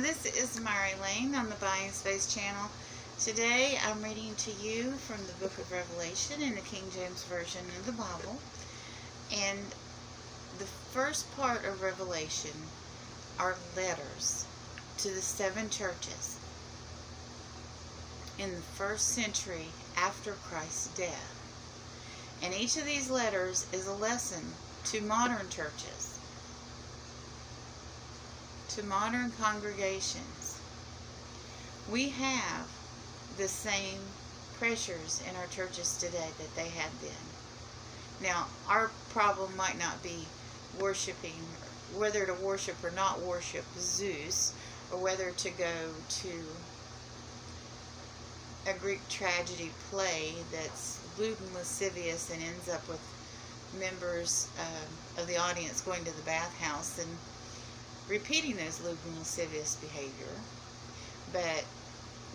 This is Mary Lane on the Buying Space channel. Today I'm reading to you from the book of Revelation in the King James Version of the Bible. And the first part of Revelation are letters to the 7 churches in the first century after Christ's death. And each of these letters is a lesson to modern churches, to modern congregations. We have the same pressures in our churches today that they had then. Now, our problem might not be worshiping, whether to worship or not worship Zeus, or whether to go to a Greek tragedy play that's lewd and lascivious and ends up with members of the audience going to the bathhouse and repeating those lewd and lascivious behavior. But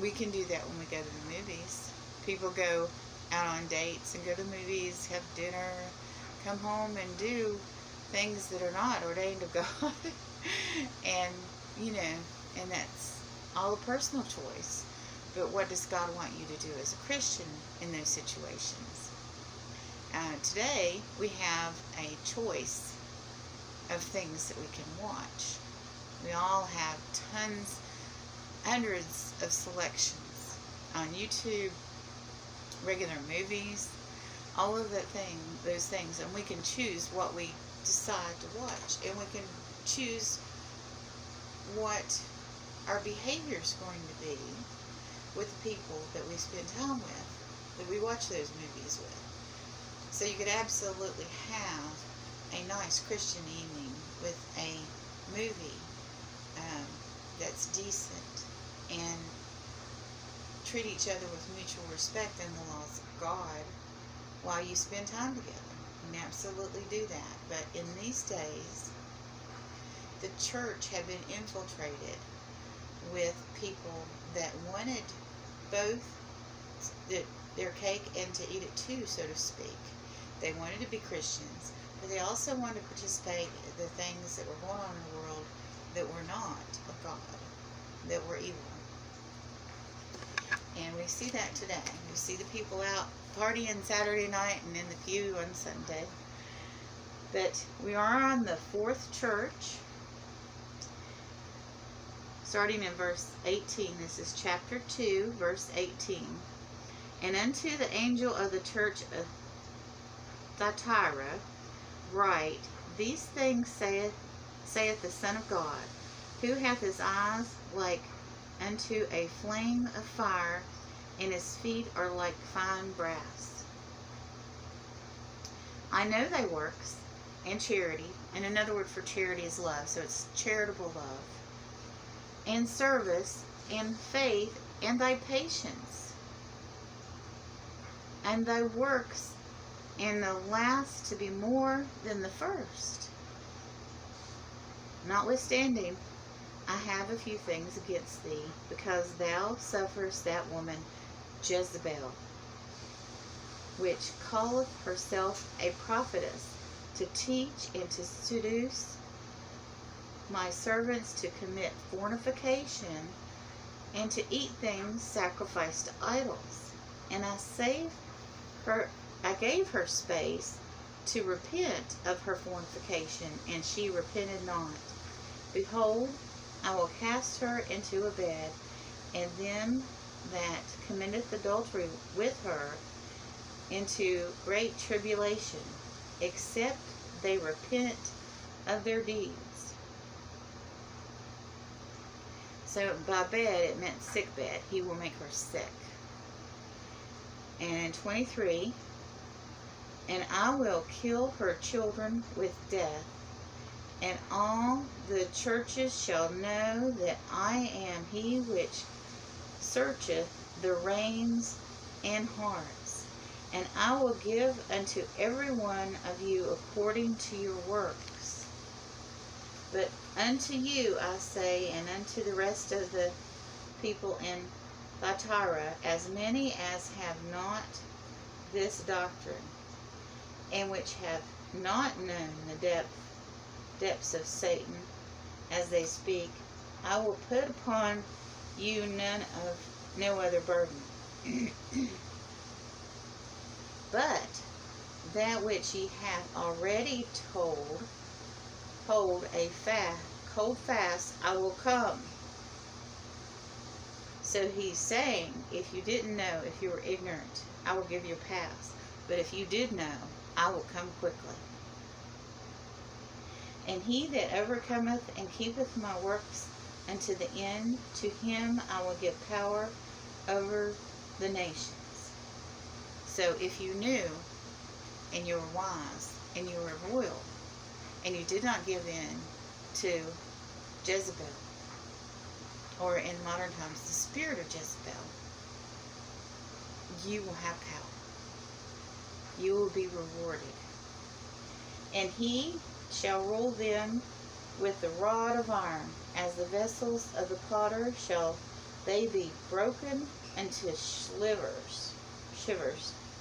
we can do that when we go to the movies. People go out on dates and go to movies, have dinner, come home and do things that are not ordained of God. And, and that's all a personal choice. But what does God want you to do as a Christian in those situations? Today, we have a choice of things that we can watch. We all have hundreds of selections on YouTube, regular movies, all of those things, and we can choose what we decide to watch, and we can choose what our behavior is going to be with the people that we spend time with, that we watch those movies with. So you could absolutely have a nice Christian evening with a movie that's decent and treat each other with mutual respect and the laws of God while you spend time together. You can absolutely do that. But in these days, the church had been infiltrated with people that wanted both their cake and to eat it too, so to speak. They wanted to be Christians, but they also wanted to participate in the things that were going on in the world that were not of God, that were evil. And we see that today. We see the people out partying Saturday night and in the pew on Sunday. But we are on the 4th church, starting in verse 18. This is chapter 2, verse 18. And unto the angel of the church of Thyatira write, These things saith the Son of God, who hath his eyes like unto a flame of fire, and his feet are like fine brass. I know thy works, and charity, and another word for charity is love, so it's charitable love, and service, and faith, and thy patience, and thy works, and the last to be more than the first. Notwithstanding, I have a few things against thee, because thou sufferest that woman Jezebel, which calleth herself a prophetess, to teach and to seduce my servants to commit fornication, and to eat things sacrificed to idols. And I gave her space to repent of her fornication, and she repented not. Behold, I will cast her into a bed, and them that committeth adultery with her into great tribulation, except they repent of their deeds. So by bed, it meant sick bed. He will make her sick. And 23, and I will kill her children with death, and all the churches shall know that I am he which searcheth the reins and hearts. And I will give unto every one of you according to your works. But unto you I say, and unto the rest of the people in Thyatira, as many as have not this doctrine, and which have not known the depths of Satan, as they speak, I will put upon you no other burden. But that which ye have already hold cold fast, I will come. So he's saying, if you didn't know, if you were ignorant, I will give you a pass. But if you did know, I will come quickly. And he that overcometh and keepeth my works unto the end, to him I will give power over the nations. So if you knew, and you were wise, and you were loyal, and you did not give in to Jezebel, or in modern times, the spirit of Jezebel, you will have power. You will be rewarded. And he shall rule them with the rod of iron, as the vessels of the potter shall they be broken into shivers,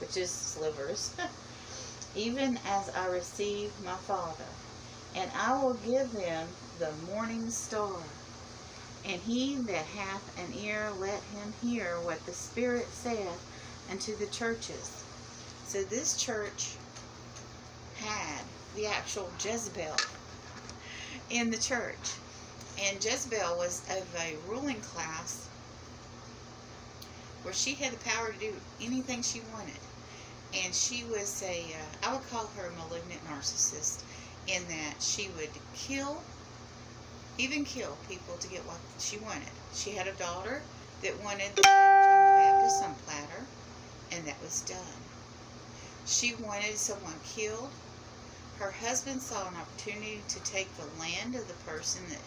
which is slivers, even as I receive my Father. And I will give them the morning star. And he that hath an ear, let him hear what the Spirit saith unto the churches. So this church had the actual Jezebel in the church. And Jezebel was of a ruling class where she had the power to do anything she wanted. And she was I would call her a malignant narcissist, in that she would even kill people to get what she wanted. She had a daughter that wanted the John the Baptist on platter, and that was done. She wanted someone killed. Her husband saw an opportunity to take the land of the person that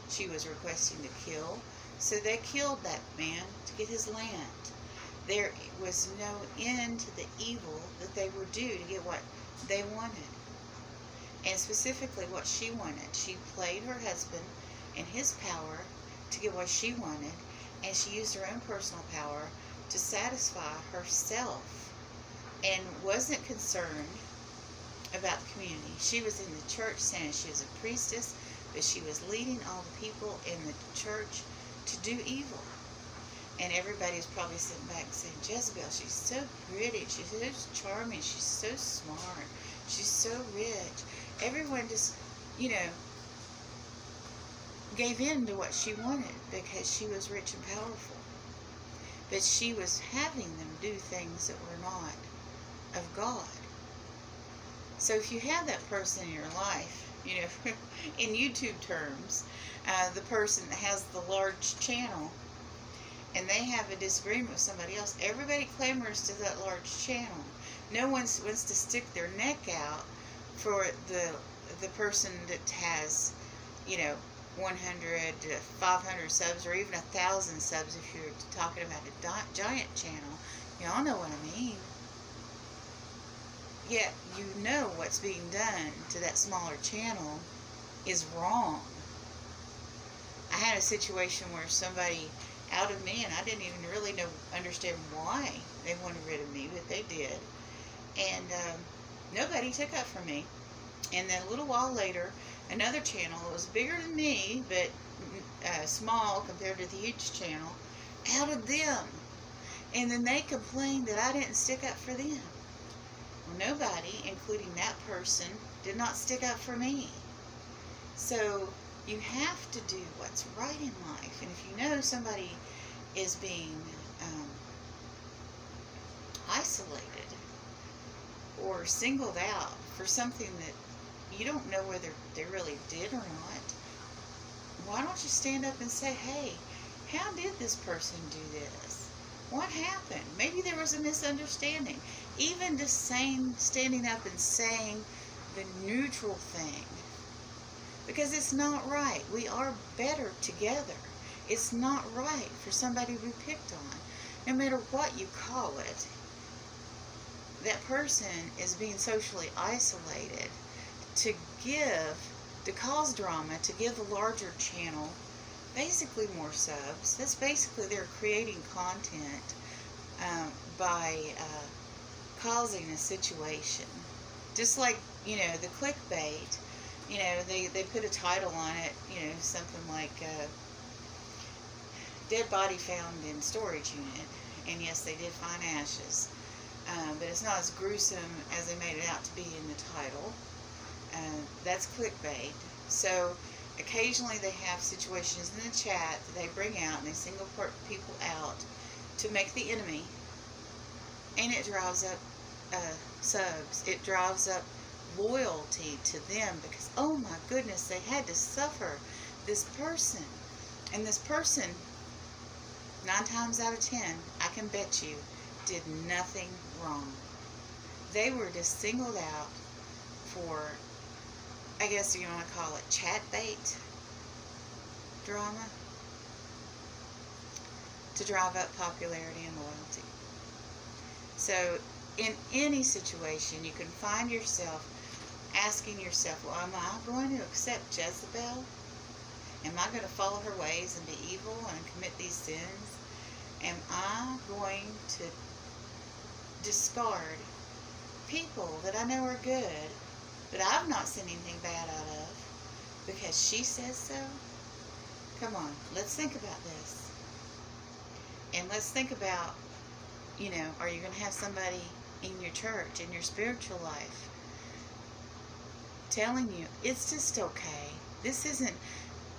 she was requesting to kill, so they killed that man to get his land. There was no end to the evil that they would do to get what they wanted. And specifically what she wanted. She played her husband and his power to get what she wanted, and she used her own personal power to satisfy herself, and wasn't concerned about the community. She was in the church saying she was a priestess, but she was leading all the people in the church to do evil. And everybody's probably sitting back saying, Jezebel, she's so pretty, she's so charming, she's so smart, she's so rich. Everyone just, gave in to what she wanted because she was rich and powerful. But she was having them do things that were not of God. So if you have that person in your life, in YouTube terms, the person that has the large channel, and they have a disagreement with somebody else, everybody clamors to that large channel. No one wants to stick their neck out for the person that has, 100 to 500 subs, or even 1,000 subs if you're talking about a giant channel. Y'all know what I mean. Yet you know what's being done to that smaller channel is wrong. I had a situation where somebody out of me, and I didn't even really understand why they wanted rid of me, but they did. And nobody took up for me. And then a little while later, another channel that was bigger than me, but small compared to the huge channel, outed them. And then they complained that I didn't stick up for them. Well, nobody, including that person, did not stick up for me. So you have to do what's right in life. And if you know somebody is being isolated or singled out for something that you don't know whether they really did or not, why don't you stand up and say, hey, how did this person do this? What happened? Maybe there was a misunderstanding. Even just standing up and saying the neutral thing. Because it's not right. We are better together. It's not right for somebody to be picked on. No matter what you call it, that person is being socially isolated to cause drama, to give the larger channel basically more subs. That's basically they're creating content by causing a situation. Just like, the clickbait. you know, they put a title on it, you know, something like dead body found in storage unit. And yes, they did find ashes, but it's not as gruesome as they made it out to be in the title. That's clickbait. So occasionally they have situations in the chat that they bring out and they single people out to make the enemy, and it drives up subs. It drives up loyalty to them because, oh my goodness, they had to suffer this person. And this person, 9 times out of 10, I can bet you, did nothing wrong. They were just singled out for, I guess you want to call it chat bait drama, to drive up popularity and loyalty. So in any situation, you can find yourself asking yourself, well, am I going to accept Jezebel? Am I going to follow her ways and be evil and commit these sins? Am I going to discard people that I know are good, that I've not seen anything bad out of, because she says so? Come on, let's think about this. And let's think about, you know, are you going to have somebody in your church, in your spiritual life, telling you it's just okay? This isn't,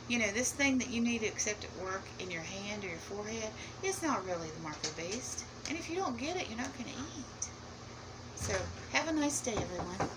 you know, this thing that you need to accept at work in your hand or your forehead, it's not really the mark of the beast. And if you don't get it, you're not going to eat. So have a nice day, everyone.